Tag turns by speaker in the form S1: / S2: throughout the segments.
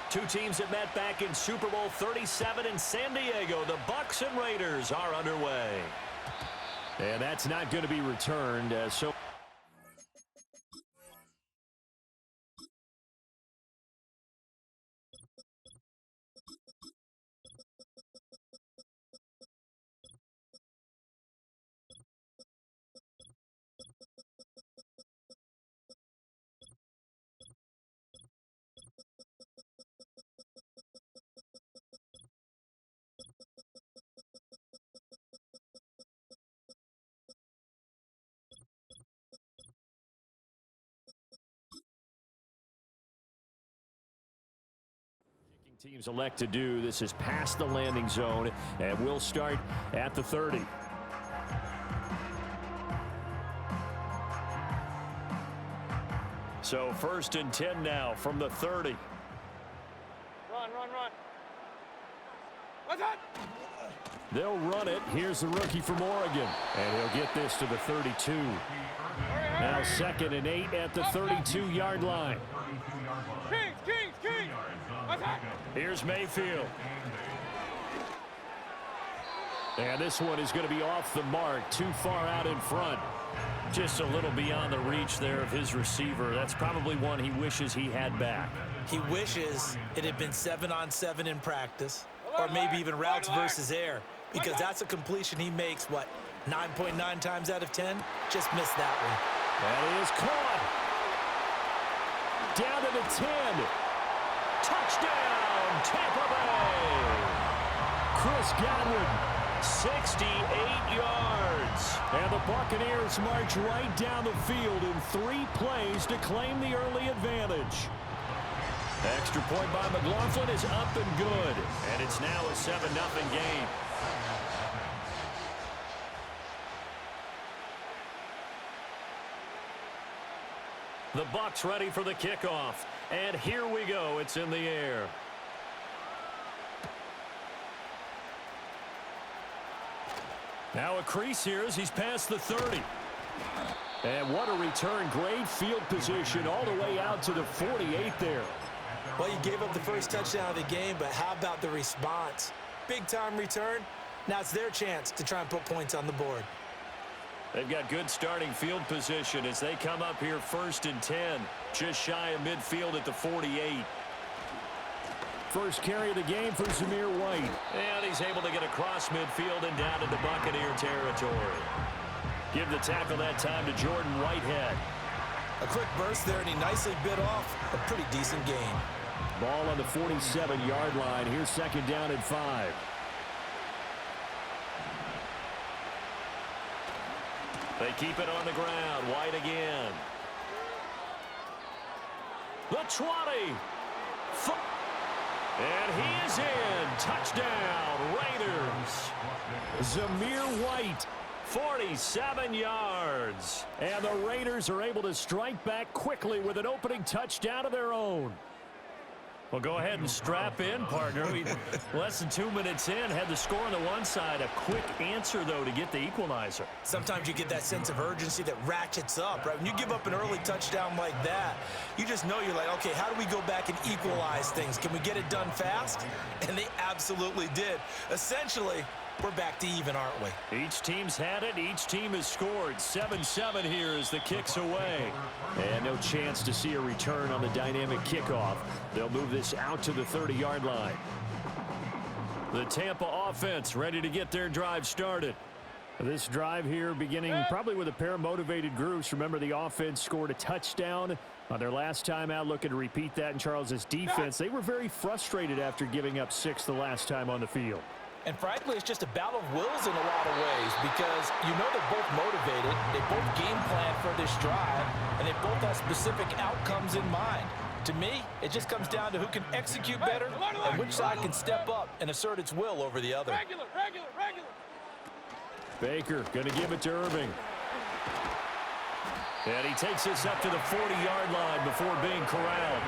S1: Two teams that met back in Super Bowl 37 in San Diego. The Bucs and Raiders are underway. And that's not going to be returned. Teams elect to do this is past the landing zone, and we'll start at the 30. So 1st and 10 now from the 30.
S2: Run. What's that?
S1: They'll run it. Here's the rookie from Oregon, and he'll get this to the 32. Now 2nd and 8 at the 32-yard line.
S2: Kings. What's that?
S1: Here's Mayfield. And this one is going to be off the mark, too far out in front. Just a little beyond the reach there of his receiver. That's probably one he wishes he had back.
S3: He wishes it had been 7-on-7 in practice, or maybe even routes versus air, because that's a completion he makes, 9.9 times out of 10? Just missed that one.
S1: That is caught. Down to the 10. Touchdown, Tampa Bay. Chris Godwin, 68 yards. And the Buccaneers march right down the field in 3 plays to claim the early advantage. Extra point by McLaughlin is up and good. And it's now a 7-0 game. The Bucs ready for the kickoff. And here we go. It's in the air. Now a crease here as he's past the 30. And what a return. Great field position all the way out to the 48 there.
S3: Well, you gave up the first touchdown of the game, but how about the response? Big-time return. Now it's their chance to try and put points on the board.
S1: They've got good starting field position as they come up here 1st and 10. Just shy of midfield at the 48. First carry of the game for Zamir White. And he's able to get across midfield and down into Buccaneer territory. Give the tackle that time to Jordan Whitehead.
S3: A quick burst there, and he nicely bit off a pretty decent gain.
S1: Ball on the 47-yard line. Here's 2nd down and 5. They keep it on the ground. White again. The 20. And he is in. Touchdown, Raiders. Zamir White, 47 yards. And the Raiders are able to strike back quickly with an opening touchdown of their own. Well, go ahead and strap in, partner. Less than 2 minutes in, had the score on the one side. A quick answer, though, to get the equalizer.
S3: Sometimes you get that sense of urgency that ratchets up, right? When you give up an early touchdown like that, you just know you're like, okay, how do we go back and equalize things? Can we get it done fast? And they absolutely did. Essentially, we're back to even, aren't we?
S1: Each team's had it. Each team has scored. 7-7 here as the kick's away. And no chance to see a return on the dynamic kickoff. They'll move this out to the 30-yard line. The Tampa offense ready to get their drive started. This drive here beginning probably with a pair of motivated groups. Remember, the offense scored a touchdown on their last time out, looking to repeat that in Charles's defense. They were very frustrated after giving up 6 the last time on the field.
S3: And frankly, it's just a battle of wills in a lot of ways because you know they're both motivated, they both game plan for this drive, and they both have specific outcomes in mind. To me, it just comes down to who can execute better and which side can step up and assert its will over the other.
S2: Regular.
S1: Baker going to give it to Irving. And he takes this up to the 40-yard line before being corralled.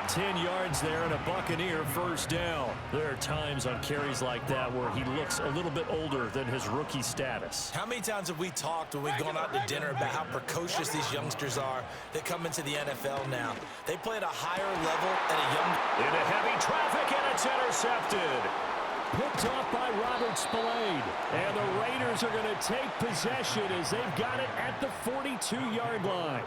S1: 10 yards there and a Buccaneer first down. There are times on carries like that where he looks a little bit older than his rookie status.
S3: How many times have we talked when we've gone out to dinner about how precocious these youngsters are that come into the NFL now? They play at a higher level at a young...
S1: Into heavy traffic, and it's intercepted. Picked off by Robert Spillane. And the Raiders are going to take possession as they've got it at the 42-yard line.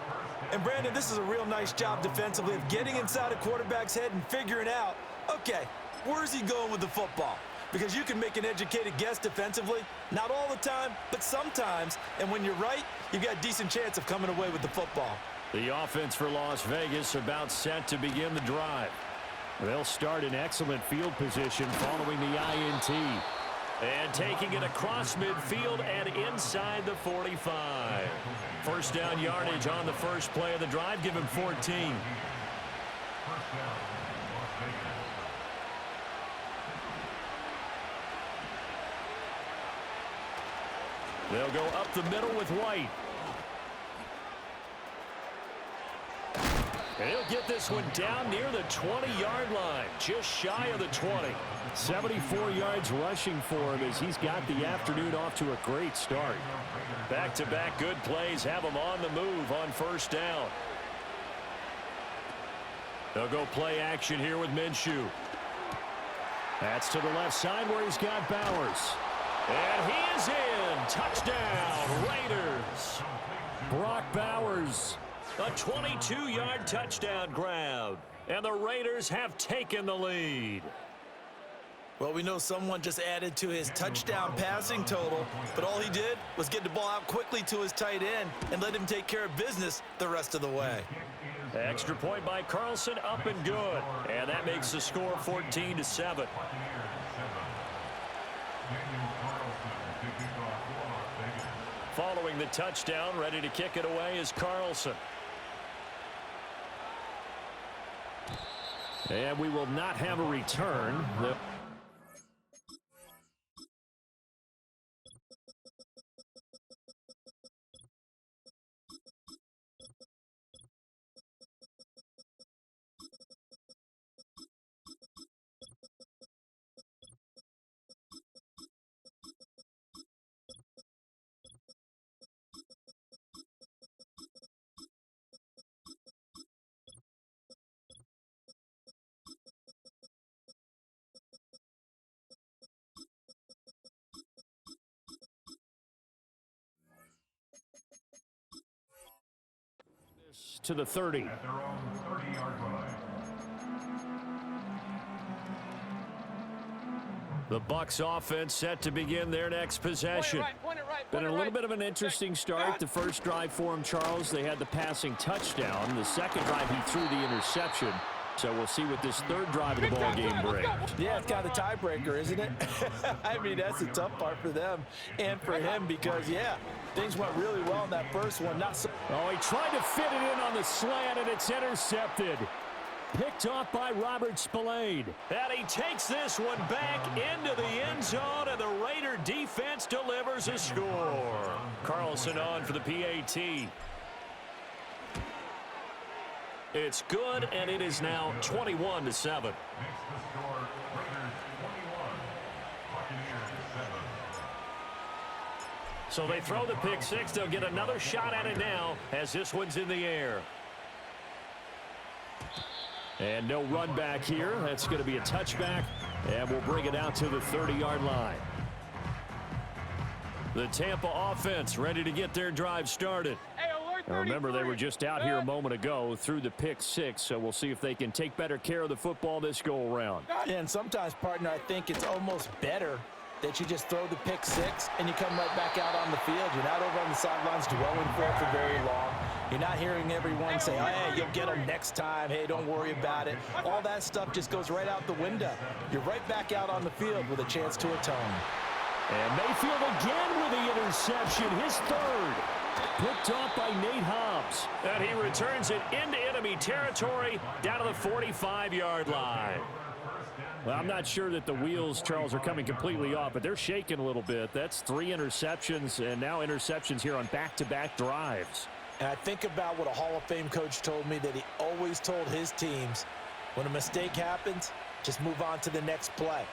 S3: And, Brandon, this is a real nice job defensively of getting inside a quarterback's head and figuring out, okay, where's he going with the football? Because you can make an educated guess defensively. Not all the time, but sometimes. And when you're right, you've got a decent chance of coming away with the football.
S1: The offense for Las Vegas about set to begin the drive. They'll start in excellent field position following the INT. And taking it across midfield and inside the 45. First down yardage on the first play of the drive. Give him 14. They'll go up the middle with White. And he'll get this one down near the 20-yard line, just shy of the 20. 74 yards rushing for him as he's got the afternoon off to a great start. Back-to-back good plays have him on the move on first down. They'll go play action here with Minshew. That's to the left side where he's got Bowers. And he is in. Touchdown, Raiders. Brock Bowers. A 22-yard touchdown grab. And the Raiders have taken the lead.
S3: Well, we know someone just added to his touchdown passing total, but all he did was get the ball out quickly to his tight end and let him take care of business the rest of the way.
S1: Extra point by Carlson, up and good. And that makes the score 14-7. Following the touchdown, ready to kick it away is Carlson. And we will not have a return. To the 30.
S4: At their own 30-yard line.
S1: The Bucs offense set to begin their next possession. Been a little bit of an interesting start. The first drive for him, Charles, they had the passing touchdown. The second drive, he threw the interception. So we'll see what this third drive of the ball game brings.
S3: Yeah, it's kind of a tiebreaker, isn't it? I mean, that's the tough part for them and for him because, yeah, things went really well in that first one. Not so.
S1: Oh, he tried to fit it in on the slant, and it's intercepted. Picked off by Robert Spillane. And he takes this one back into the end zone, and the Raider defense delivers a score. Carlson on for the PAT. It's good, and it is now 21-7.
S4: Makes the score Raiders 21, Buccaneers 7.
S1: So they throw the pick six. They'll get another shot at it now as this one's in the air. And no run back here. That's going to be a touchback, and we'll bring it out to the 30-yard line. The Tampa offense ready to get their drive started. Now remember, they were just out here a moment ago through the pick six, so we'll see if they can take better care of the football this go-around.
S3: And sometimes, partner, I think it's almost better that you just throw the pick six and you come right back out on the field. You're not over on the sidelines dwelling for it for very long. You're not hearing everyone say, oh, hey, you'll get them next time. Hey, don't worry about it. All that stuff just goes right out the window. You're right back out on the field with a chance to atone.
S1: And Mayfield again with the interception, his third. Picked off by Nate Hobbs. And he returns it into enemy territory down to the 45-yard line. Well, I'm not sure that the wheels, Charles, are coming completely off, but they're shaking a little bit. That's 3 interceptions, and now interceptions here on back-to-back drives.
S3: And I think about what a Hall of Fame coach told me, that he always told his teams, When a mistake happens, just move on to the next play.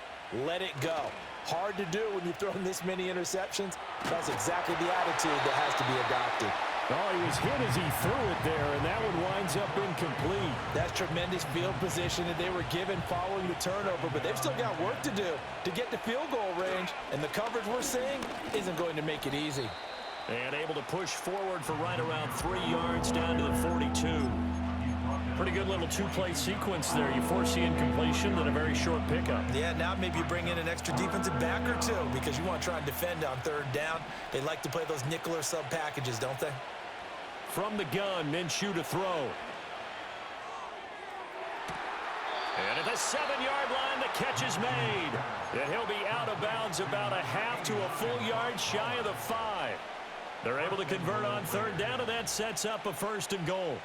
S3: Let it go. Hard to do when you've thrown this many interceptions. That's exactly the attitude that has to be adopted.
S1: Oh, he was hit as he threw it there, and that one winds up incomplete.
S3: That's tremendous field position that they were given following the turnover, but they've still got work to do to get to field goal range, and the coverage we're seeing isn't going to make it easy.
S1: And able to push forward for right around 3 yards down to the 42. Pretty good little two-play sequence there. You force the incompletion, then a very short pickup.
S3: Yeah, now maybe you bring in an extra defensive back or two because you want to try and defend on third down. They like to play those nickel or sub packages, don't they?
S1: From the gun, Minshew to throw. And at the 7-yard line, the catch is made. And he'll be out of bounds about a half to a full yard shy of the 5. They're able to convert on third down, and that sets up a 1st and goal.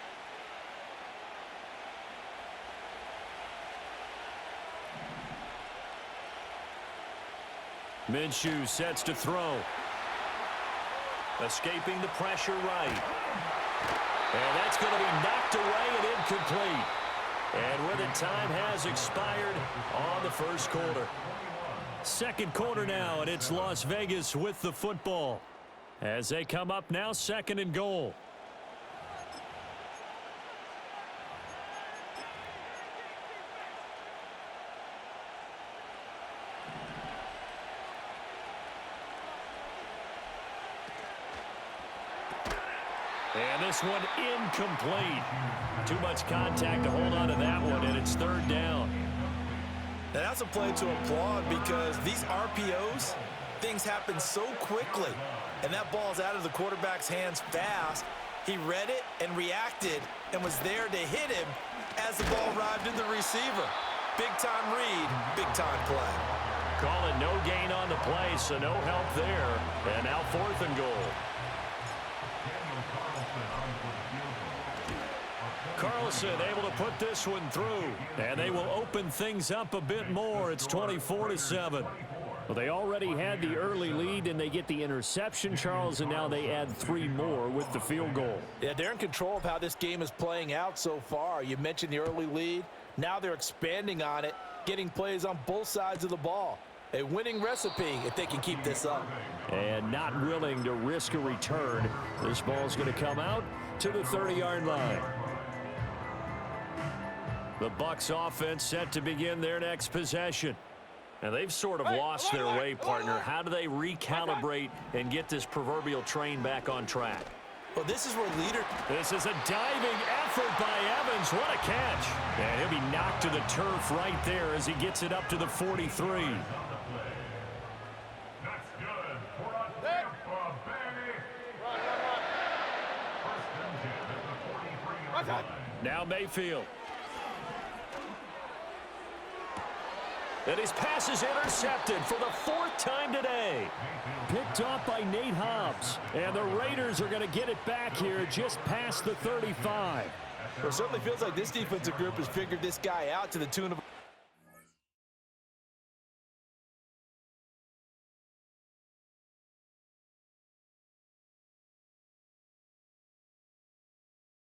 S1: Minshew sets to throw. Escaping the pressure right. And that's going to be knocked away and incomplete. And with it, time has expired on the first quarter. Second quarter now, and it's Las Vegas with the football. As they come up now, 2nd and goal. And this one incomplete. Too much contact to hold on to that one, and it's 3rd down.
S3: Now that's a play to applaud because these RPOs, things happen so quickly. And that ball's out of the quarterback's hands fast. He read it and reacted and was there to hit him as the ball arrived in the receiver. Big-time read, big-time play.
S1: Call it no gain on the play, so no help there. And now 4th and goal. Carlson able to put this one through, and they will open things up a bit more. It's 24-7. Well, they already had the early lead, and they get the interception, Charles, and now they add 3 more with the field goal.
S3: Yeah, they're in control of how this game is playing out so far. You mentioned the early lead. Now they're expanding on it, getting plays on both sides of the ball. A winning recipe if they can keep this up.
S1: And not willing to risk a return. This ball's going to come out to the 30-yard line. The Bucs offense set to begin their next possession. And they've sort of lost their way, partner. How do they recalibrate and get this proverbial train back on track?
S3: Well, this is where
S1: This is a diving effort by Evans. What a catch. And he'll be knocked to the turf right there as he gets it up to the 43. Now Mayfield. And his pass is intercepted for the 4th time today. Picked off by Nate Hobbs. And the Raiders are going to get it back here just past the 35.
S3: Well, it certainly feels like this defensive group has figured this guy out to the tune of